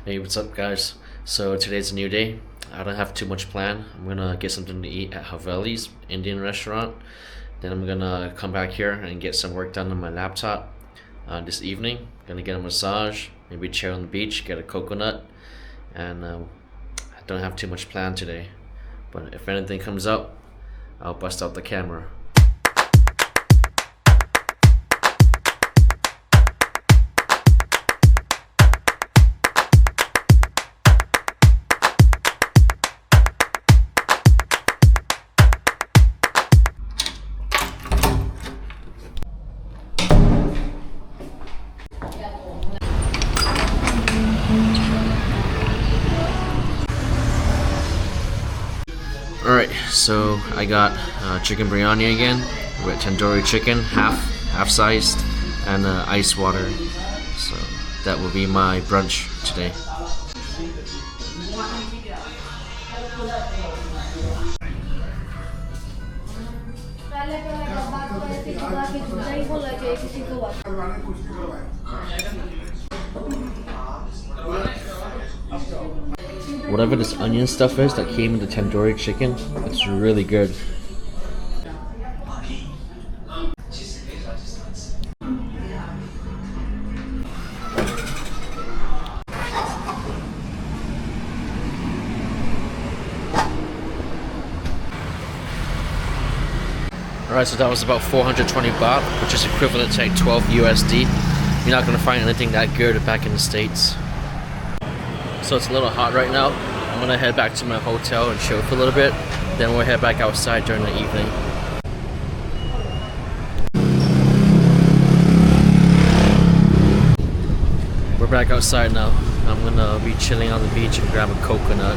Hey, what's up, guys? So today's a new day. I don't have too much plan. I'm gonna get something to eat at Haveli's Indian restaurant. Then I'm gonna come back here and get some work done on my laptop this evening. Gonna get a massage, maybe chill on the beach, get a coconut, and I don't have too much plan today. But if anything comes up, I'll bust out the camera. Alright, so I got chicken biryani again with tandoori chicken, half sized, and ice water. So that will be my brunch today. Whatever this onion stuff is that came in the tandoori chicken, it's really good. Alright, so that was about 420 baht, which is equivalent to like 12 USD. You're not going to find anything that good back in the States. So it's a little hot right now. I'm gonna head back to my hotel and chill for a little bit. Then we'll head back outside during the evening. We're back outside now. I'm gonna be chilling on the beach and grab a coconut.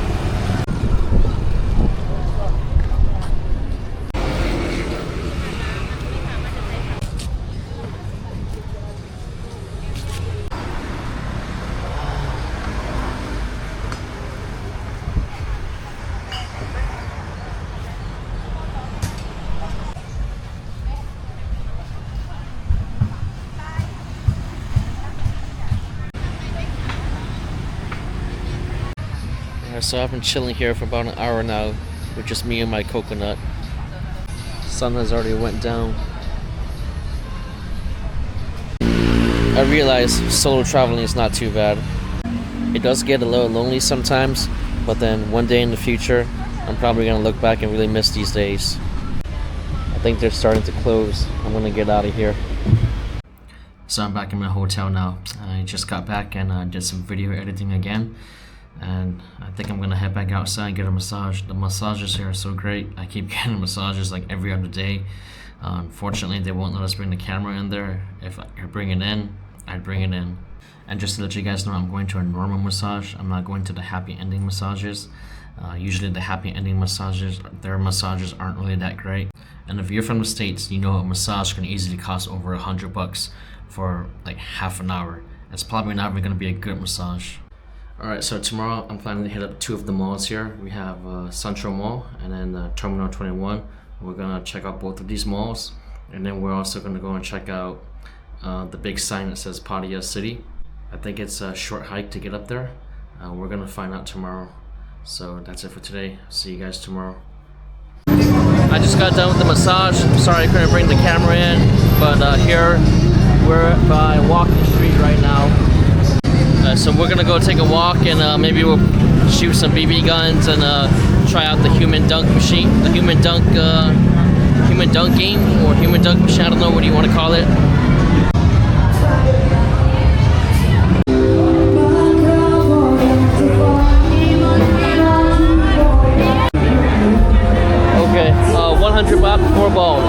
So I've been chilling here for about an hour now with just me and my coconut. Sun has already went down. I realize solo traveling is not too bad. It does get a little lonely sometimes, but then one day in the future, I'm probably gonna look back and really miss these days. I think they're starting to close. I'm gonna get out of here. So I'm back in my hotel now. I just got back and did some video editing again. And I think I'm gonna head back outside and get a massage. The massages here are so great. I keep getting massages like every other day. Unfortunately, they won't let us bring the camera in there. If I could bring it in, I'd bring it in. And just to let you guys know, I'm going to a normal massage. I'm not going to the happy ending massages. Usually the happy ending massages, their massages aren't really that great. And if you're from the States, you know a massage can easily cost over $100 for like half an hour. It's probably not even gonna be a good massage. Alright, so tomorrow I'm planning to hit up two of the malls here. We have Central Mall and then Terminal 21. We're gonna check out both of these malls, and then we're also gonna go and check out the big sign that says Pattaya City. I think it's a short hike to get up there. We're gonna find out tomorrow. So that's it for today. See you guys tomorrow. I just got done with the massage. Sorry I couldn't bring the camera in, but here we're by Walking Street right now. So we're gonna go take a walk and maybe we'll shoot some BB guns and try out the human dunk machine, the human dunk game or human dunk machine. I don't know what you want to call it. Okay, 100 baht, 4 balls.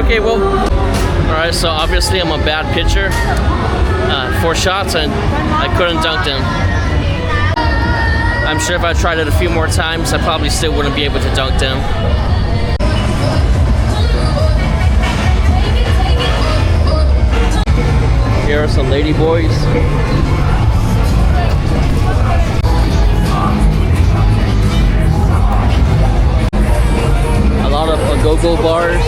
Okay, well, all right. So obviously I'm a bad pitcher. 4 shots and I couldn't dunk them. I'm sure if I tried it a few more times, I probably still wouldn't be able to dunk them. Here are some lady boys. A lot of go-go bars.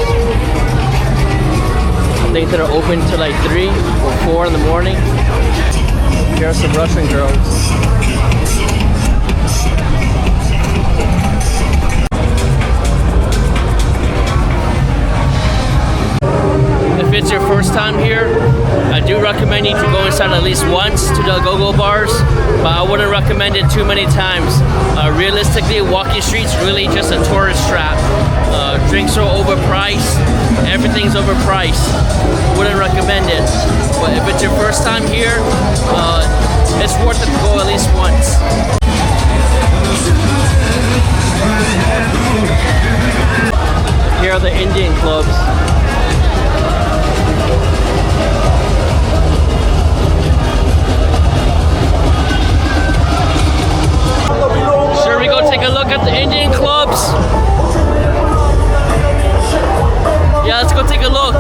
I think they're open till like 3 or 4 in the morning. Here are some Russian girls. If it's your first time here, I do recommend you to go inside at least once to the go-go bars, but I wouldn't recommend it too many times. Realistically, walking streets really just a tourist trap. Drinks are overpriced, everything's overpriced. Wouldn't recommend it. But if it's your first time here, it's worth it to go at least once. Here are the Indian clubs. Should we go take a look at the Indian clubs? Yeah, let's go take a look.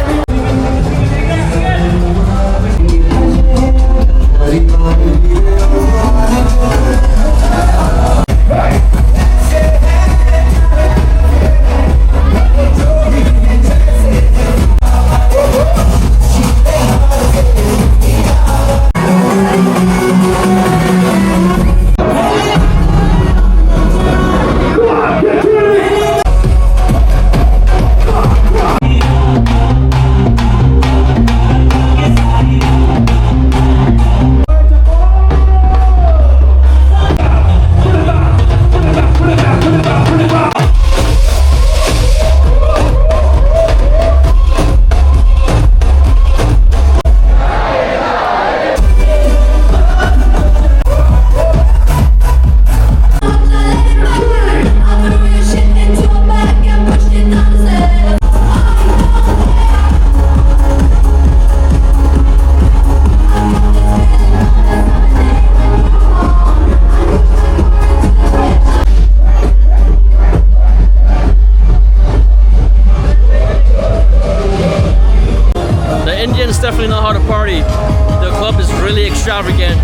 Definitely know how to party. The club is really extravagant.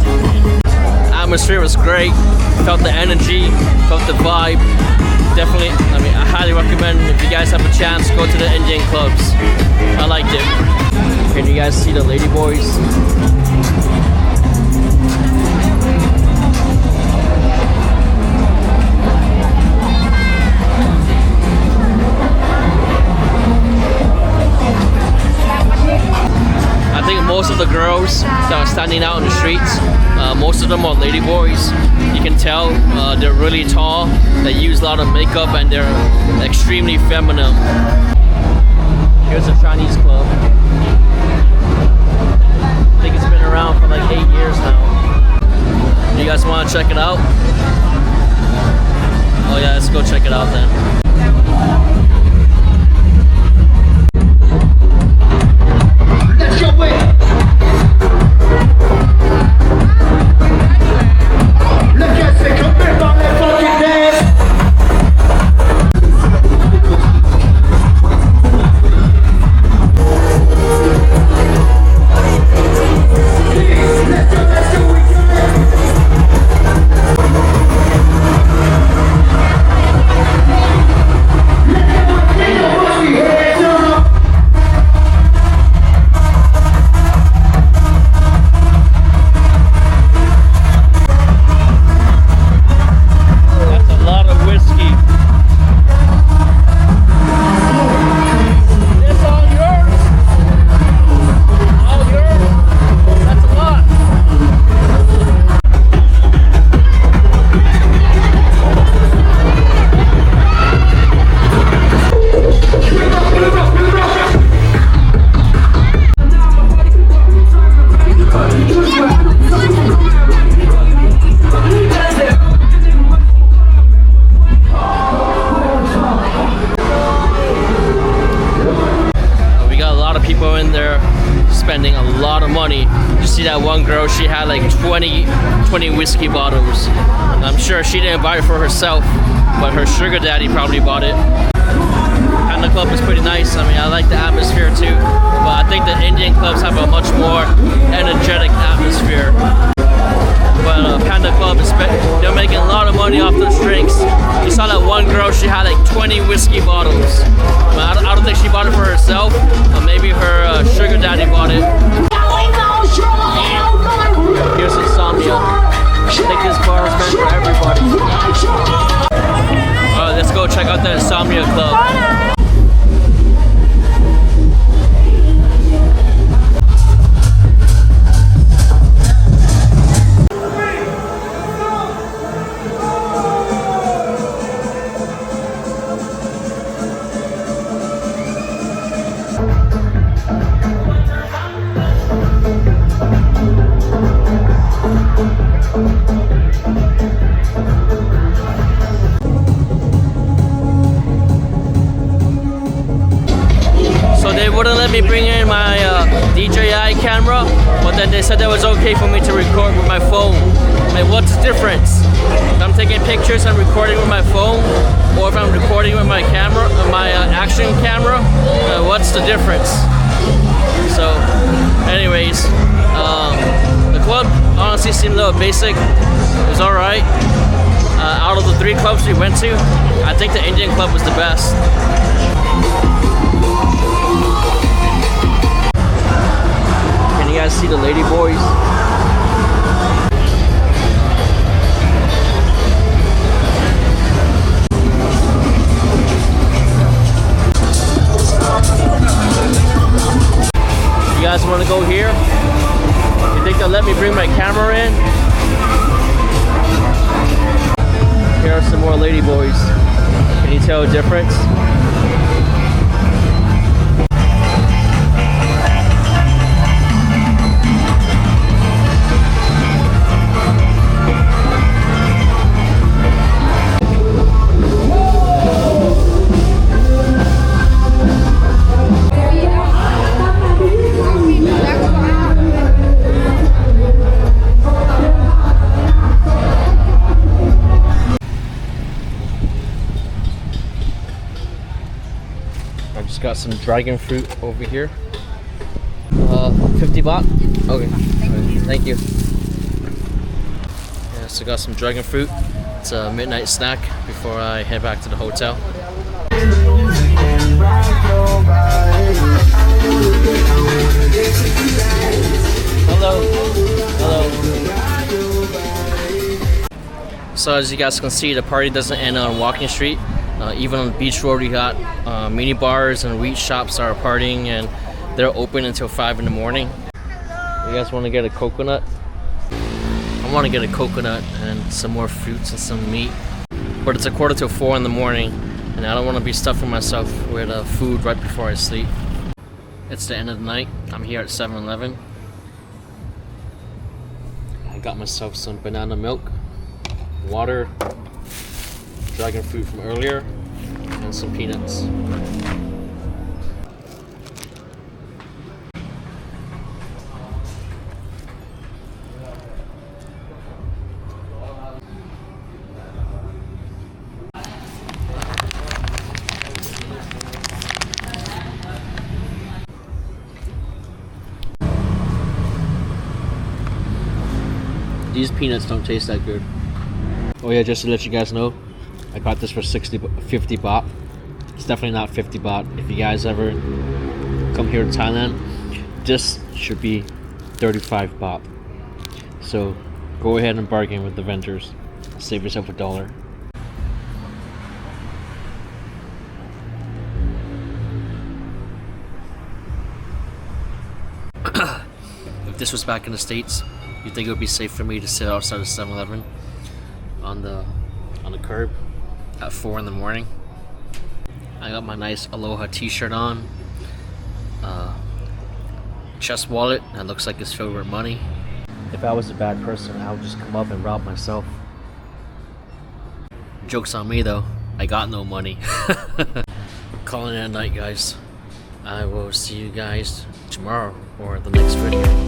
Atmosphere was great. Felt the energy, felt the vibe. Definitely, I highly recommend if you guys have a chance, go to the Indian clubs. I liked it. Can you guys see the lady boys? I think most of the girls that are standing out in the streets, most of them are lady boys. You can tell they're really tall, they use a lot of makeup, and they're extremely feminine. Here's a Chinese club. I think it's been around for like 8 years now. You guys want to check it out? Oh yeah, let's go check it out then. she had like 20 whiskey bottles. And I'm sure she didn't buy it for herself, but her sugar daddy probably bought it. Panda Club is pretty nice. I mean, I like the atmosphere too, but I think the Indian clubs have a much more energetic atmosphere. But Panda Club they're making a lot of money off those drinks. You saw that one girl, she had like 20 whiskey bottles. I don't think she bought it for herself, but maybe her sugar daddy bought it. Here's Insomnia. I think this bar is meant for everybody. Alright, let's go check out the Insomnia Club. They wouldn't let me bring in my DJI camera, but then they said that was okay for me to record with my phone. Like, what's the difference? If I'm taking pictures and recording with my phone, or if I'm recording with my camera, my action camera, what's the difference? So, anyways, the club honestly seemed a little basic. It was alright. Out of the 3 clubs we went to, I think the Indian club was the best. Can you guys see the lady boys? You guys want to go here? You think they'll let me bring my camera in? Here are some more lady boys. Can you tell a difference? Got some dragon fruit over here. 50 baht? Okay. Thank you. Yeah, so got some dragon fruit. It's a midnight snack before I head back to the hotel. Hello. Hello. So as you guys can see, the party doesn't end on Walking Street. Even on the beach road, you got mini bars and weed shops that are partying, and they're open until 5 in the morning. You guys want to get a coconut? I want to get a coconut and some more fruits and some meat. But it's 3:45 in the morning, and I don't want to be stuffing myself with food right before I sleep. It's the end of the night. I'm here at 7-Eleven. I got myself some banana milk, water, dragon fruit from earlier, and some peanuts. These peanuts don't taste that good. Oh yeah, just to let you guys know, I got this for 50 baht. It's definitely not 50 baht. If you guys ever come here to Thailand, this should be 35 baht. So go ahead and bargain with the vendors. Save yourself $1. If this was back in the States, you think it would be safe for me to sit outside of 7-Eleven on the curb at 4 in the morning? I got my nice Aloha t-shirt on, chest wallet that looks like it's filled with money. If I was a bad person, I would just come up and rob myself. Joke's on me though, I got no money. Calling it a night, guys. I will see you guys tomorrow or the next video.